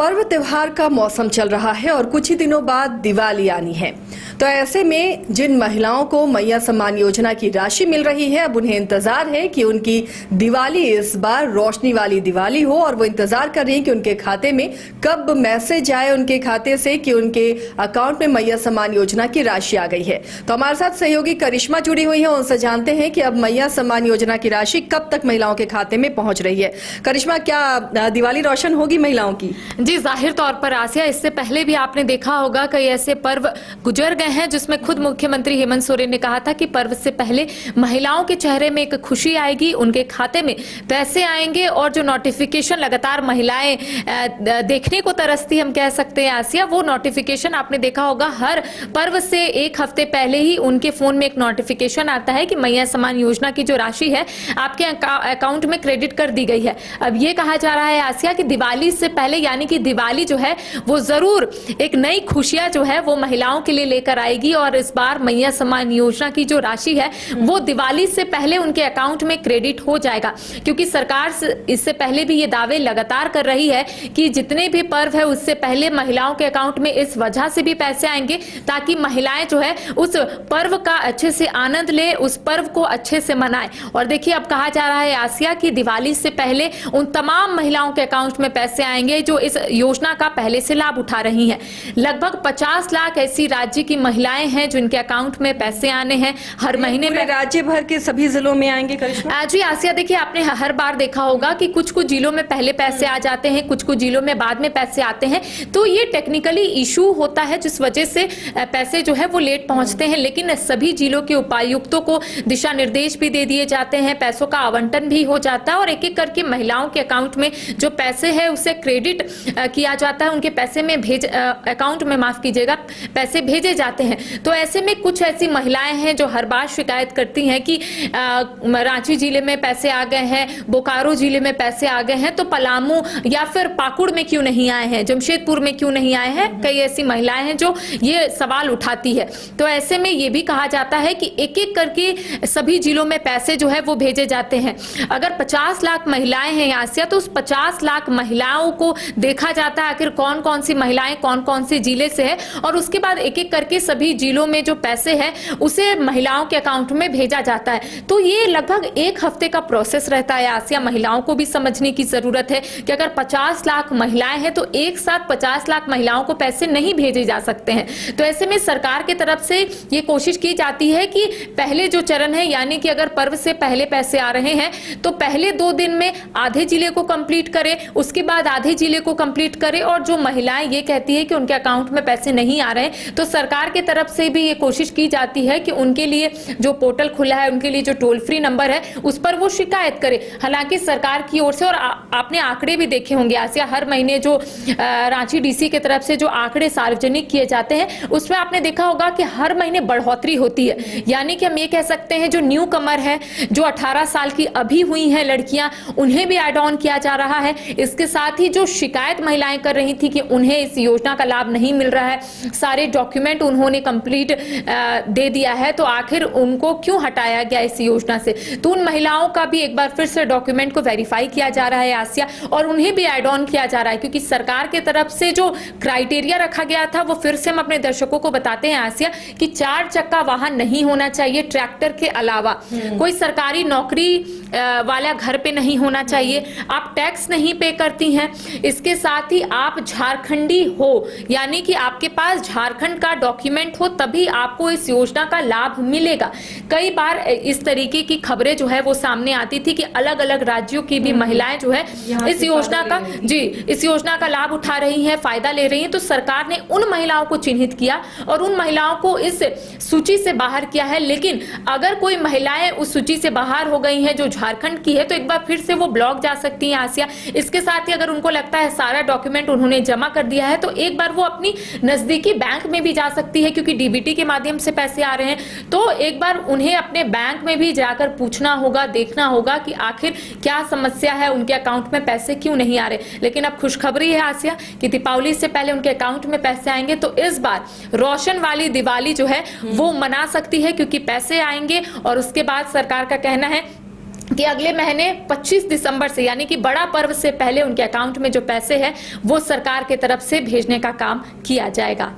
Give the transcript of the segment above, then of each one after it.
पर्व त्योहार का मौसम चल रहा है और कुछ ही दिनों बाद दिवाली आनी है। तो ऐसे में जिन महिलाओं को मैया सम्मान योजना की राशि मिल रही है, अब उन्हें इंतजार है कि उनकी दिवाली इस बार रोशनी वाली दिवाली हो और वो इंतजार कर रही हैं कि उनके खाते में कब मैसेज आए उनके खाते से कि उनके अकाउंट में मैया सम्मान योजना की राशि आ गई है। तो हमारे साथ सहयोगी करिश्मा जुड़ी हुई है, उनसे जानते हैं कि अब मैया सम्मान योजना की राशि कब तक महिलाओं के खाते में पहुंच रही है। करिश्मा, क्या दिवाली रोशन होगी महिलाओं की? जी, जाहिर तौर पर आसिया, इससे पहले भी आपने देखा होगा कई ऐसे पर्व गुजर गए हैं जिसमें खुद मुख्यमंत्री हेमंत सोरेन ने कहा था कि पर्व से पहले महिलाओं के चेहरे में एक खुशी आएगी, उनके खाते में पैसे आएंगे और जो नोटिफिकेशन लगातार महिलाएं देखने को तरसती हम कह सकते हैं आसिया, वो नोटिफिकेशन आपने देखा होगा हर पर्व से एक हफ्ते पहले ही उनके फोन में एक नोटिफिकेशन आता है कि मैया सम्मान योजना की जो राशि है आपके अकाउंट में क्रेडिट कर दी गई है। अब ये कहा जा रहा है आसिया कि दिवाली से पहले यानी कि दिवाली जो है वो जरूर एक नई खुशियां जो है वो महिलाओं के लिए लेकर आएगी और इस बार मैया सम्मान योजना की जो राशि है वो दिवाली से पहले उनके अकाउंट में क्रेडिट हो जाएगा, क्योंकि सरकार इससे पहले भी ये दावे लगातार कर रही है कि जितने भी पर्व है उससे पहले महिलाओं के अकाउंट में इस वजह से भी पैसे आएंगे ताकि महिलाएं जो है उस पर्व का अच्छे से आनंद ले, उस पर्व को अच्छे से मनाएं। और देखिए, अब कहा जा रहा है आसिया कि दिवाली से पहले उन तमाम महिलाओं के अकाउंट में पैसे आएंगे जो इस योजना का पहले से लाभ उठा रही हैं। लगभग 50 लाख ऐसी राज्य की महिलाएं हैं जिनके अकाउंट में पैसे आने हैं हर महीने में। राज्य भर के सभी जिलों में आएंगे करिश्मा? जी आसिया, देखिए आपने हर बार देखा होगा कि कुछ कुछ जिलों में पहले पैसे आ जाते हैं, कुछ कुछ जिलों में बाद में पैसे आते हैं, तो ये टेक्निकली इशू होता है जिस वजह से पैसे जो है वो लेट पहुंचते हैं। लेकिन सभी जिलों के उपायुक्तों को दिशा निर्देश भी दे दिए जाते हैं, पैसों का आवंटन भी हो जाता है और एक एक करके महिलाओं के अकाउंट में जो पैसे है उसे क्रेडिट किया जाता है, उनके पैसे में अकाउंट में माफ कीजिएगा पैसे भेजे जाते हैं। तो ऐसे में कुछ ऐसी महिलाएं हैं जो हर बार शिकायत करती हैं कि रांची जिले में पैसे आ गए हैं, बोकारो जिले में पैसे आ गए हैं, तो पलामू या फिर पाकुड़ में क्यों नहीं आए हैं, जमशेदपुर में क्यों नहीं आए हैं। कई ऐसी महिलाएं हैं जो ये सवाल उठाती है। तो ऐसे में ये भी कहा जाता है कि एक एक करके सभी जिलों में पैसे जो है वो भेजे जाते हैं। अगर 50 लाख महिलाएं हैं आसिया, तो उस 50 लाख महिलाओं को देखा जाता है आखिर कौन कौन सी महिलाएं कौन कौन से जिले से है और उसके बाद एक एक करके सभी जिलों में जो पैसे हैं उसे महिलाओं के अकाउंट में भेजा जाता है। तो ये लगभग एक हफ्ते का प्रोसेस रहता है आसिया। महिलाओं को भी समझने की जरूरत है कि अगर 50 लाख महिलाएं हैं तो एक साथ 50 लाख महिलाओं को पैसे नहीं भेजे जा सकते हैं। तो ऐसे में सरकार की तरफ से ये कोशिश की जाती है कि पहले जो चरण है यानी कि अगर पर्व से पहले पैसे आ रहे हैं तो पहले 2 दिन में आधे जिले को कंप्लीट करे, उसके बाद आधे जिले को कंप्लीट करे और जो महिलाएं ये कहती है कि उनके अकाउंट में पैसे नहीं आ रहे हैं तो सरकार की तरफ से भी ये कोशिश की जाती है कि उनके लिए जो पोर्टल खुला है, उनके लिए जो टोल फ्री नंबर है उस पर वो शिकायत करे। हालांकि सरकार की ओर से, और आपने आंकड़े भी देखे होंगे आसिया, हर महीने जो रांची डीसी की तरफ से जो आंकड़े सार्वजनिक किए जाते हैं उसमें आपने देखा होगा कि हर महीने बढ़ोतरी होती है। यानी कि हम ये कह सकते हैं जो न्यू कमर है, जो 18 साल की अभी हुई हैं लड़कियां, उन्हें भी ऐड ऑन किया जा रहा है। इसके साथ ही जो शिकायत महिलाएं कर रही थी कि उन्हें इस योजना का लाभ नहीं मिल रहा है, सारे डॉक्यूमेंट उन्होंने कंप्लीट दे दिया है, तो आखिर उनको क्यों हटाया गया इस योजना से। तो उन महिलाओं का भी एक बार फिर से डॉक्यूमेंट को वेरीफाई किया जा रहा है आसिया और उन्हें भी ऐड ऑन किया जा रहा है, क्योंकि सरकार की तरफ से जो क्राइटेरिया रखा गया था वो फिर से हम अपने दर्शकों को बताते हैं आसिया कि 4 चक्का वाहन नहीं होना चाहिए, ट्रैक्टर के अलावा कोई सरकारी नौकरी वाला घर पे नहीं होना चाहिए, आप टैक्स नहीं पे करती हैं, इसके साथ ही आप झारखंडी हो यानी कि आपके पास झारखंड का डॉक्यूमेंट हो तभी आपको इस योजना का लाभ मिलेगा। कई बार इस तरीके की खबरें जो है वो सामने आती थी कि अलग अलग राज्यों की भी महिलाएं जो है इस योजना का लाभ उठा रही हैं, फायदा ले रही हैं। तो सरकार ने उन महिलाओं को चिन्हित किया और उन महिलाओं को इस सूची से बाहर किया है। लेकिन अगर कोई महिलाएं उस सूची से बाहर हो गई हैं जो झारखंड की है तो एक बार फिर से वो ब्लॉक जा सकती हैं आसिया। इसके साथ ही अगर उनको लगता है सारा डॉक्यूमेंट उन्होंने जमा कर दिया है तो एक बार वो अपनी नजदीकी बैंक में भी जा सकती है, क्योंकि डीबीटी के माध्यम से पैसे आ रहे हैं। तो एक बार उन्हें अपने बैंक में भी जाकर पूछना होगा, देखना होगा कि आखिर क्या समस्या है, उनके अकाउंट में पैसे क्यों नहीं आ रहे। लेकिन अब खुशखबरी है आसिया कि दीपावली से पहले उनके अकाउंट में पैसे आएंगे तो इस बार रोशन वाली दिवाली जो है वो मना सकती है, क्योंकि पैसे आएंगे और उसके बाद सरकार का कहना है कि अगले महीने 25 दिसंबर से यानी कि बड़ा पर्व से पहले उनके अकाउंट में जो पैसे हैं वो सरकार के तरफ से भेजने का काम किया जाएगा।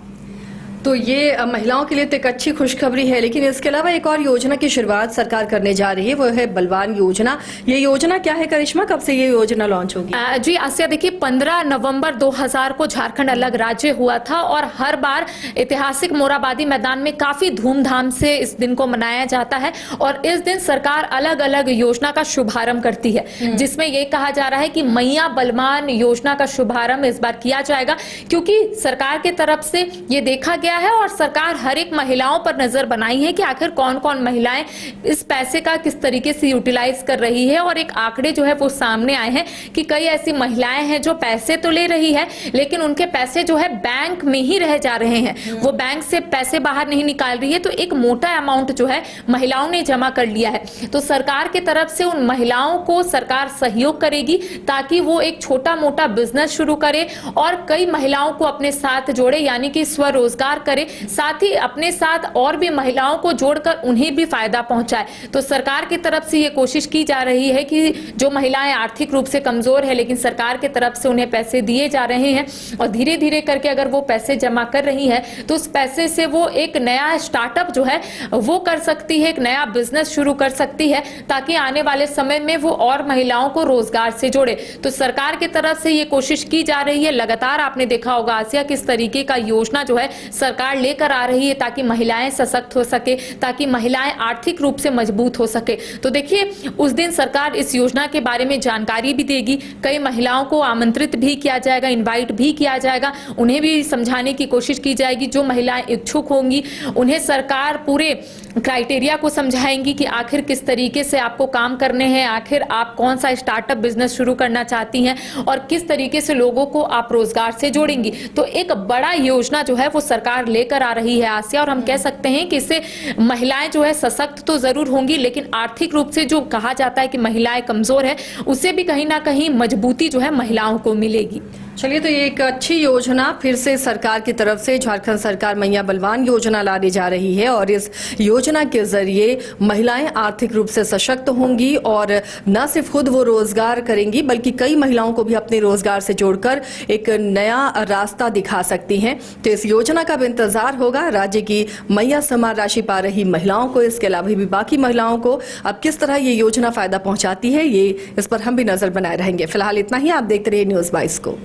तो ये महिलाओं के लिए तो एक अच्छी खुशखबरी है, लेकिन इसके अलावा एक और योजना की शुरुआत सरकार करने जा रही है, वो है बलवान योजना। ये योजना क्या है करिश्मा, कब से ये योजना लॉन्च होगी? जी आसिया, देखिए 15 नवंबर 2000 को झारखंड अलग राज्य हुआ था और हर बार ऐतिहासिक मोरहाबादी मैदान में काफी धूमधाम से इस दिन को मनाया जाता है और इस दिन सरकार अलग अलग योजना का शुभारंभ करती है, जिसमें ये कहा जा रहा है कि मैया बलवान योजना का शुभारंभ इस बार किया जाएगा, क्योंकि सरकार के तरफ से ये देखा गया है और सरकार हर एक महिलाओं पर नजर बनाई है कि आखिर कौन कौन महिलाएं इस पैसे का किस तरीके से यूटिलाइज कर रही है। और एक आंकड़े जो है वो सामने आए हैं कि कई ऐसी महिलाएं हैं जो पैसे तो ले रही है लेकिन उनके पैसे जो है बैंक में ही रह जा रहे हैं, वो बैंक से पैसे बाहर नहीं निकाल रही है। तो एक मोटा अमाउंट जो है महिलाओं ने जमा कर लिया है, तो सरकार की तरफ से उन महिलाओं को सरकार सहयोग करेगी ताकि वो एक छोटा मोटा बिजनेस शुरू करे और कई महिलाओं को अपने साथ जोड़े, यानी कि स्वरोजगार करे, साथ ही अपने साथ और भी महिलाओं को जोड़कर उन्हें भी फायदा पहुंचाए। तो सरकार की तरफ से ये कोशिश की जा रही है कि जो महिलाएं आर्थिक रूप से कमजोर है लेकिन सरकार की तरफ से उन्हें पैसे दिए जा रहे हैं और धीरे धीरे करके अगर वो पैसे जमा कर रही है तो उस पैसे से वो एक नया स्टार्टअप जो है वो कर सकती है, एक नया बिजनेस शुरू कर सकती है ताकि आने वाले समय में वो और महिलाओं को रोजगार से जोड़े। तो सरकार की तरफ से ये कोशिश की जा रही है। लगातार आपने देखा होगा आसिया किस तरीके का योजना जो है सरकार लेकर आ रही है ताकि महिलाएं सशक्त हो सके, ताकि महिलाएं आर्थिक रूप से मजबूत हो सके। तो देखिए उस दिन सरकार इस योजना के बारे में जानकारी भी देगी, कई महिलाओं को आमंत्रित भी किया जाएगा, इनवाइट भी किया जाएगा, उन्हें भी समझाने की कोशिश की जाएगी। जो महिलाएं इच्छुक होंगी उन्हें सरकार पूरे क्राइटेरिया को समझाएंगी कि आखिर किस तरीके से आपको काम करने हैं, आखिर आप कौन सा स्टार्टअप बिजनेस शुरू करना चाहती हैं और किस तरीके से लोगों को आप रोजगार से जोड़ेंगी। तो एक बड़ा योजना जो है वो सरकार लेकर आ रही है आसिया, और हम कह सकते हैं कि इससे महिलाएं जो है सशक्त तो जरूर होंगी लेकिन आर्थिक रूप से जो कहा जाता है कि महिलाएं कमजोर है उससे भी कहीं ना कहीं मजबूती जो है महिलाओं को मिलेगी। चलिए, तो ये एक अच्छी योजना फिर से सरकार की तरफ से झारखंड सरकार मैया बलवान योजना लाने जा रही है और इस योजना के जरिए महिलाएं आर्थिक रूप से सशक्त होंगी और न सिर्फ खुद वो रोजगार करेंगी बल्कि कई महिलाओं को भी अपने रोजगार से जोड़कर एक नया रास्ता दिखा सकती हैं। तो इस योजना का भी इंतजार होगा राज्य की मैया सम्मान राशि पा रही महिलाओं को, इसके अलावा भी बाकी महिलाओं को अब किस तरह ये योजना फायदा पहुंचाती है, ये इस पर हम भी नजर बनाए रहेंगे। फिलहाल इतना ही, आप देखते रहिए News 22 को।